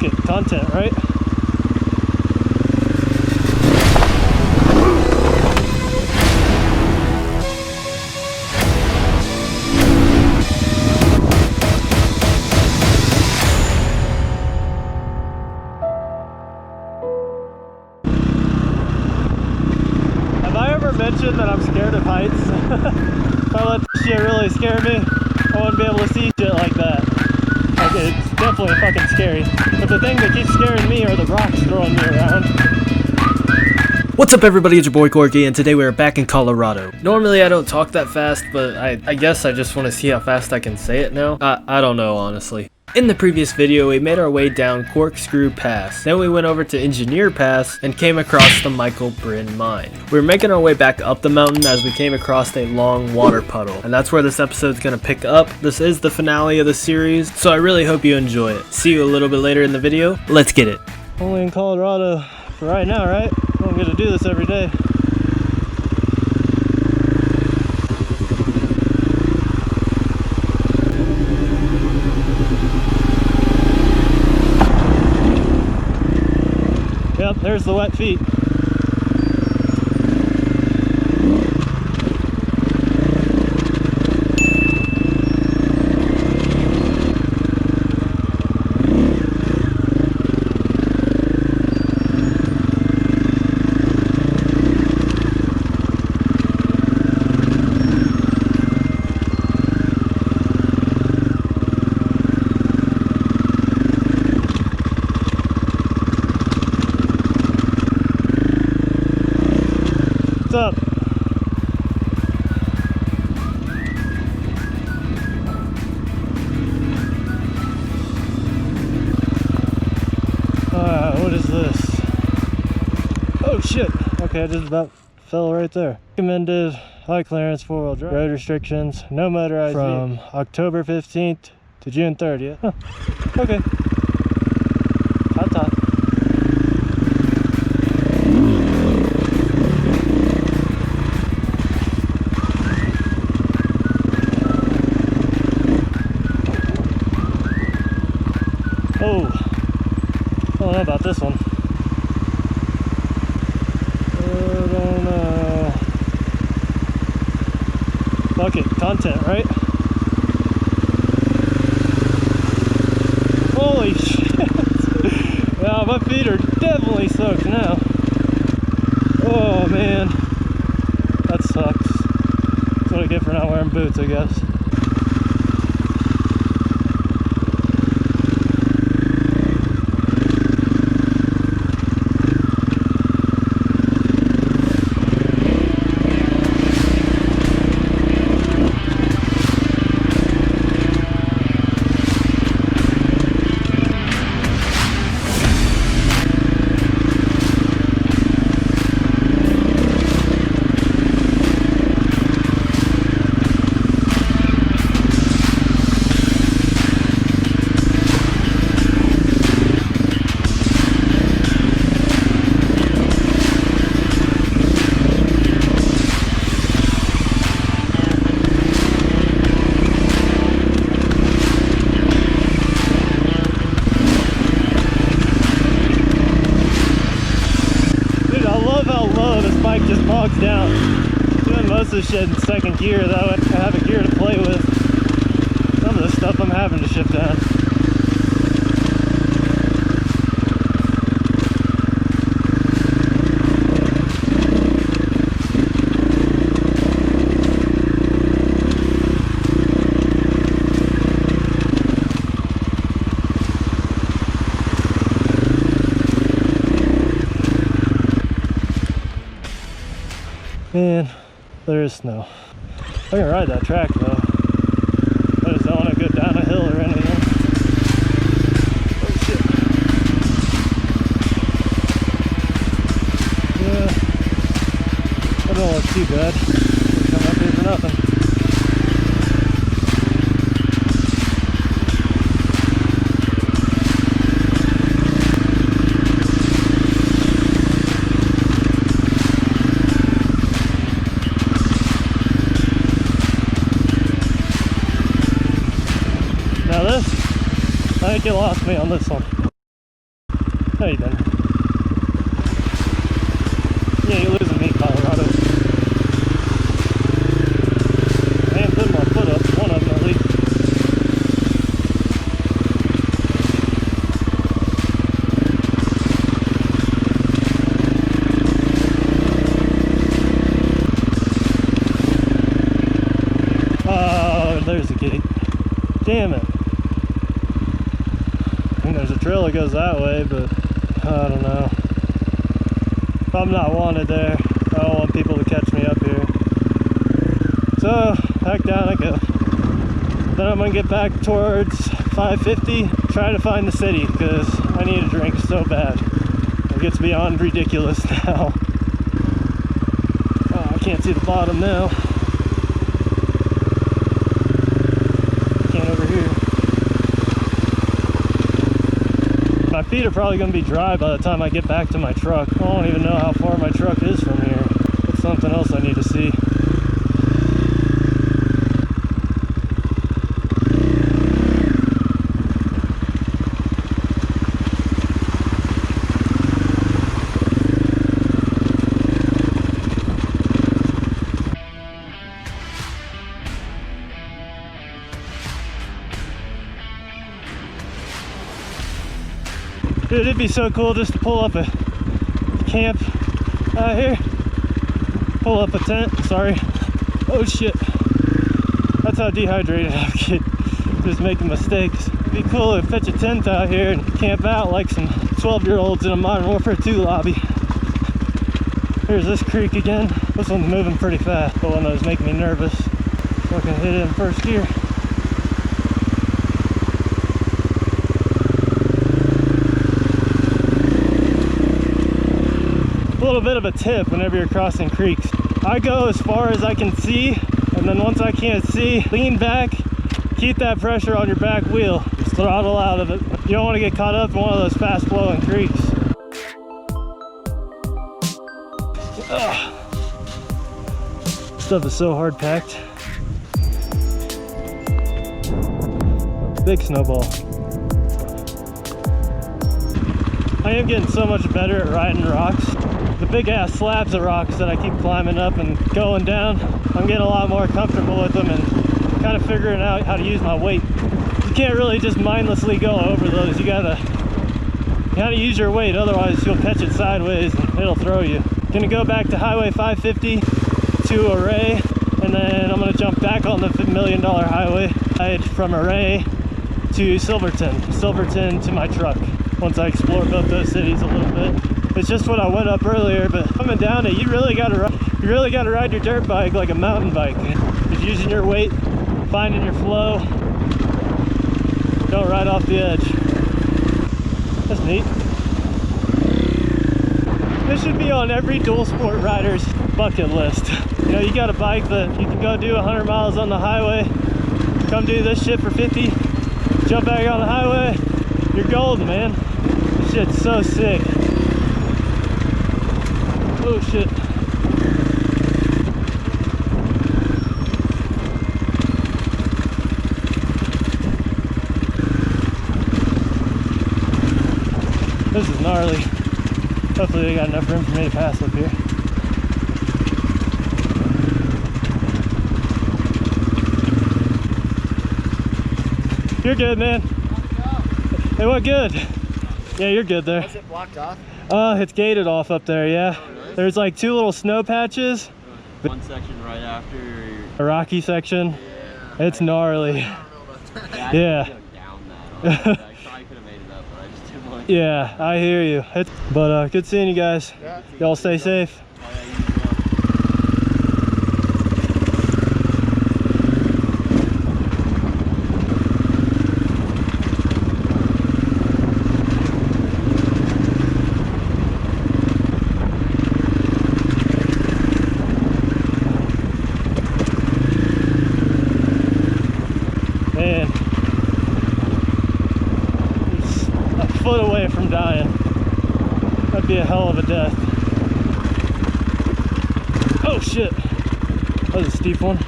Fuck it, content, right? Have I ever mentioned that I'm scared of heights? If I let this shit really scare me, I wouldn't be able to see shit like that. Like, it's definitely fucking scary. But the thing that keeps scaring me are the rocks throwing me around. What's up everybody, it's your boy Corky, and today we are back in Colorado. Normally I don't talk that fast, but I guess I just want to see how fast I can say it now. I don't know, honestly. In the previous video, we made our way down Corkscrew Pass. Then we went over to Engineer Pass and came across the Michael Bryn Mine. We were making our way back up the mountain as we came across a long water puddle. And that's where this episode's gonna pick up. This is the finale of the series, so I really hope you enjoy it. See you a little bit later in the video. Let's get it. Only in Colorado for right now, right? I don't get to do this every day. Yep, there's the wet feet. What's up? What is this? Oh shit! Okay, I just about fell right there. Recommended high clearance 4-wheel drive. Road restrictions, no motorized from October 15th to June 30th. Huh. Okay. Hot top. Oh, I don't know about this one. I don't know. Fuck it, content, right? Holy shit! Yeah, my feet are definitely soaked now. Oh man, that sucks. That's what I get for not wearing boots, I guess. Bike just bogs down. Doing most of the shit in second gear, though I have a gear to play with. Some of the stuff I'm having to shift down. Man, there is snow. I can ride that track though. I just don't want to go down a hill or anything. Oh shit. Yeah. I don't look too bad. Come up here for nothing. Now this, I think you lost me on this one. No, you didn't. Yeah, you're losing me, Colorado. I am putting my foot up, one of them at least. Oh, there's the gate. Damn it. I mean, there's a trail that goes that way, but I don't know. If I'm not wanted there, I don't want people to catch me up here. So, back down I go. Then I'm gonna get back towards 550, try to find the city, because I need a drink so bad. It gets beyond ridiculous now. Oh, I can't see the bottom now. Can't over here. My feet are probably going to be dry by the time I get back to my truck. I don't even know how far my truck is from here. That's something else I need to see. Dude, it'd be so cool just to pull up a camp out here. Pull up a tent, sorry. Oh shit. That's how dehydrated I get. Just making mistakes. It'd be cool to pitch a tent out here and camp out like some 12-year-olds in a Modern Warfare 2 lobby. Here's this creek again. This one's moving pretty fast, the one that was making me nervous. So I can hit it in first gear. A little bit of a tip whenever you're crossing creeks. I go as far as I can see, and then once I can't see, lean back, keep that pressure on your back wheel, just throttle out of it. You don't want to get caught up in one of those fast flowing creeks. Ugh. Stuff is so hard packed. Big snowball. I am getting so much better at riding rocks. The big ass slabs of rocks that I keep climbing up and going down, I'm getting a lot more comfortable with them and kind of figuring out how to use my weight. You can't really just mindlessly go over those. You gotta use your weight, otherwise you'll catch it sideways and it'll throw you. Gonna go back to Highway 550 to Ouray, and then I'm gonna jump back on the $1 million highway from Ouray to Silverton to my truck. Once I explore both those cities a little bit. It's just what I went up earlier, but coming down it, you really gotta ride your dirt bike like a mountain bike. Just using your weight, finding your flow. Don't ride off the edge. That's neat. This should be on every dual sport rider's bucket list. You know, you got a bike that you can go do 100 miles on the highway, come do this shit for 50, jump back on the highway, you're golden, man. This shit's so sick. Oh shit. This is gnarly. Hopefully they got enough room for me to pass up here. You're good, man. It went good. Yeah, you're good there. Was it blocked off? It's gated off up there, yeah. Oh, really? There's like 2 little snow patches. One section right after. A rocky section. Yeah. It's gnarly. I don't know about that. Yeah. I go down that. I probably could have made it up, but I just didn't want to. Yeah, I hear you. But good seeing you guys. Yeah. Y'all stay safe. Oh, yeah, you as well. Man, it's a foot away from dying. That'd be a hell of a death. Oh shit, that was a steep one.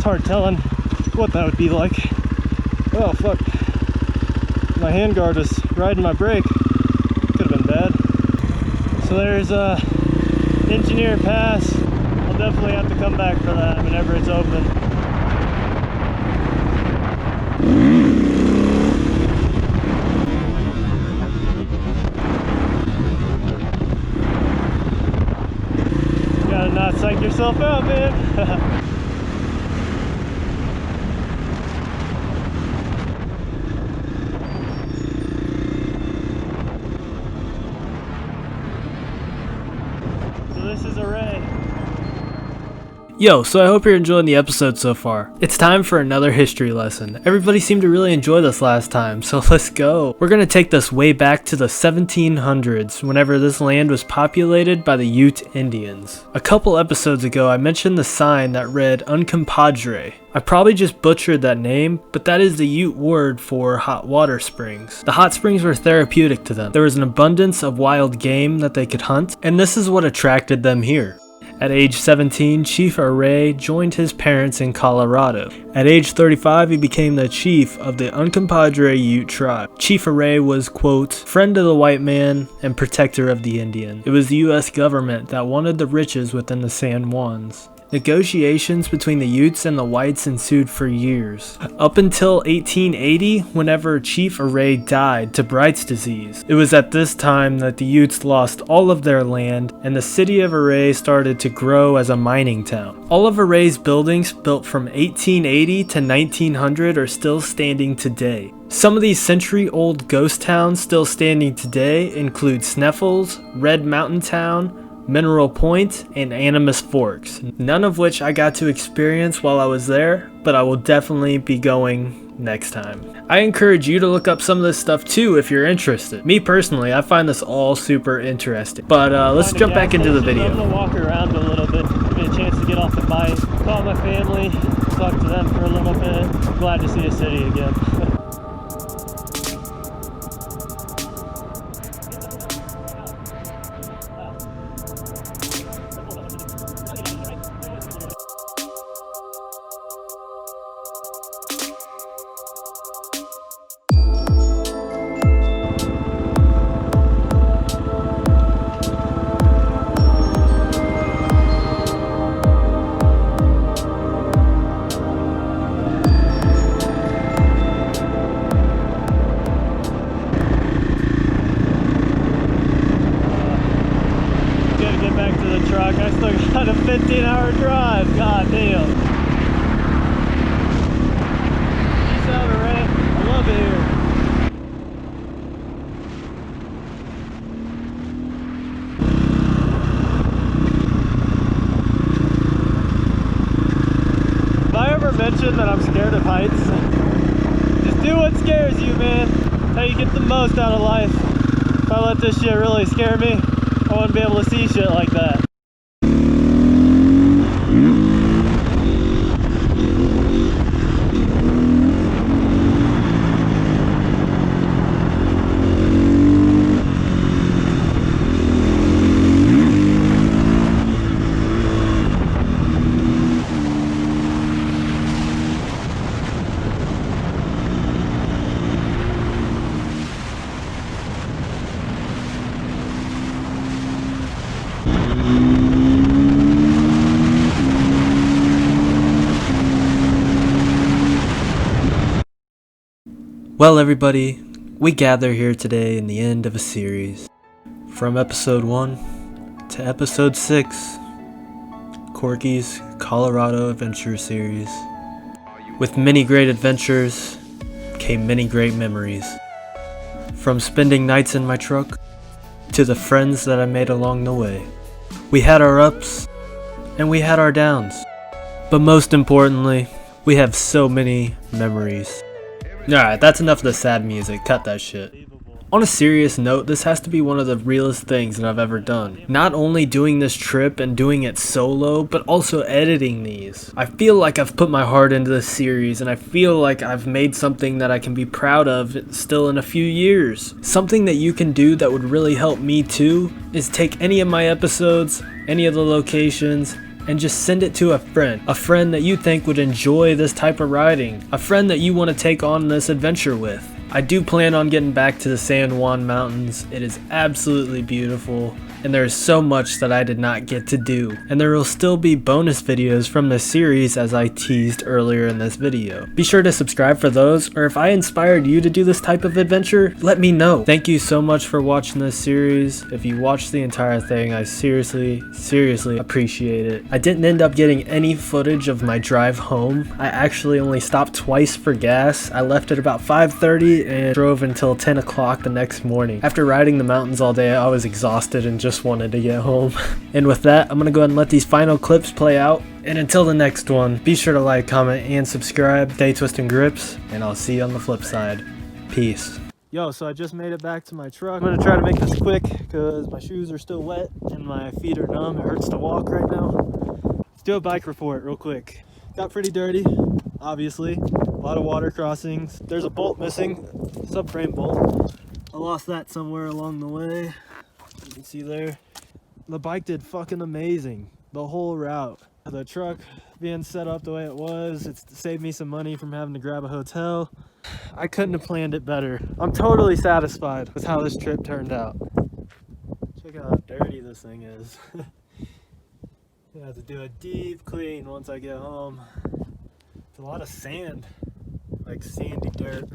hard telling what that would be like. Oh fuck. My handguard was riding my brake. Could have been bad. So there's Engineer Pass. I'll definitely have to come back for that whenever it's open. Gotta not psych yourself out, man. This is Ouray. Yo, so I hope you're enjoying the episode so far. It's time for another history lesson. Everybody seemed to really enjoy this last time, so let's go. We're gonna take this way back to the 1700s, whenever this land was populated by the Ute Indians. A couple episodes ago, I mentioned the sign that read Uncompadre. I probably just butchered that name, but that is the Ute word for hot water springs. The hot springs were therapeutic to them. There was an abundance of wild game that they could hunt, and this is what attracted them here. At age 17, Chief Ouray joined his parents in Colorado. At age 35, he became the chief of the Uncompadre Ute tribe. Chief Ouray was, quote, friend of the white man and protector of the Indian. It was the US government that wanted the riches within the San Juans. Negotiations between the Utes and the whites ensued for years, up until 1880, whenever Chief Ouray died to Bright's disease. It was at this time that the Utes lost all of their land, and the city of Ouray started to grow as a mining town. All of Ouray's buildings, built from 1880 to 1900, are still standing today. Some of these century-old ghost towns still standing today include Sneffels, Red Mountain Town, Mineral Point, and Animus Forks, none of which I got to experience while I was there, but I will definitely be going next time. I encourage you to look up some of this stuff too if you're interested. Me personally, I find this all super interesting. But let's jump back into the video. I'm gonna walk around a little bit, give me a chance to get off the bike, call my family, talk to them for a little bit. Glad to see the city again. I still got a 15-hour drive, god damn. Peace out, Ouray. I love it here. Have I ever mentioned that I'm scared of heights? Just do what scares you, man. That's how you get the most out of life. If I let this shit really scare me, I wouldn't be able to see shit like that. Well everybody, we gather here today in the end of a series. From episode 1 to episode 6, Corky's Colorado Adventure Series. With many great adventures came many great memories. From spending nights in my truck to the friends that I made along the way. We had our ups and we had our downs. But most importantly, we have so many memories. Alright, that's enough of the sad music, cut that shit. On a serious note, this has to be one of the realest things that I've ever done. Not only doing this trip and doing it solo, but also editing these. I feel like I've put my heart into this series, and I feel like I've made something that I can be proud of still in a few years. Something that you can do that would really help me too, is take any of my episodes, any of the locations, and just send it to a friend that you think would enjoy this type of riding, a friend that you want to take on this adventure with. I do plan on getting back to the San Juan mountains. It is absolutely beautiful, and there is so much that I did not get to do. And there will still be bonus videos from this series as I teased earlier in this video. Be sure to subscribe for those, or if I inspired you to do this type of adventure, let me know. Thank you so much for watching this series. If you watched the entire thing, I seriously appreciate it. I didn't end up getting any footage of my drive home. I actually only stopped twice for gas. I left at about 5:30 and drove until 10 o'clock the next morning. After riding the mountains all day, I was exhausted and just wanted to get home. And with that, I'm gonna go ahead and let these final clips play out. And until the next one, be sure to like, comment, and subscribe. Stay twisting grips, and I'll see you on the flip side. Peace. Yo, so I just made it back to my truck. I'm gonna try to make this quick because my shoes are still wet and my feet are numb. It hurts to walk right now. Let's do a bike report real quick. Got pretty dirty, obviously. A lot of water crossings. There's a bolt missing, subframe bolt. I lost that somewhere along the way. You can see there. The bike did fucking amazing the whole route. The truck being set up the way it was, it's saved me some money from having to grab a hotel. I couldn't have planned it better. I'm totally satisfied with how this trip turned out. Check out how dirty this thing is. I have to do a deep clean once I get home. It's a lot of sand, like sandy dirt.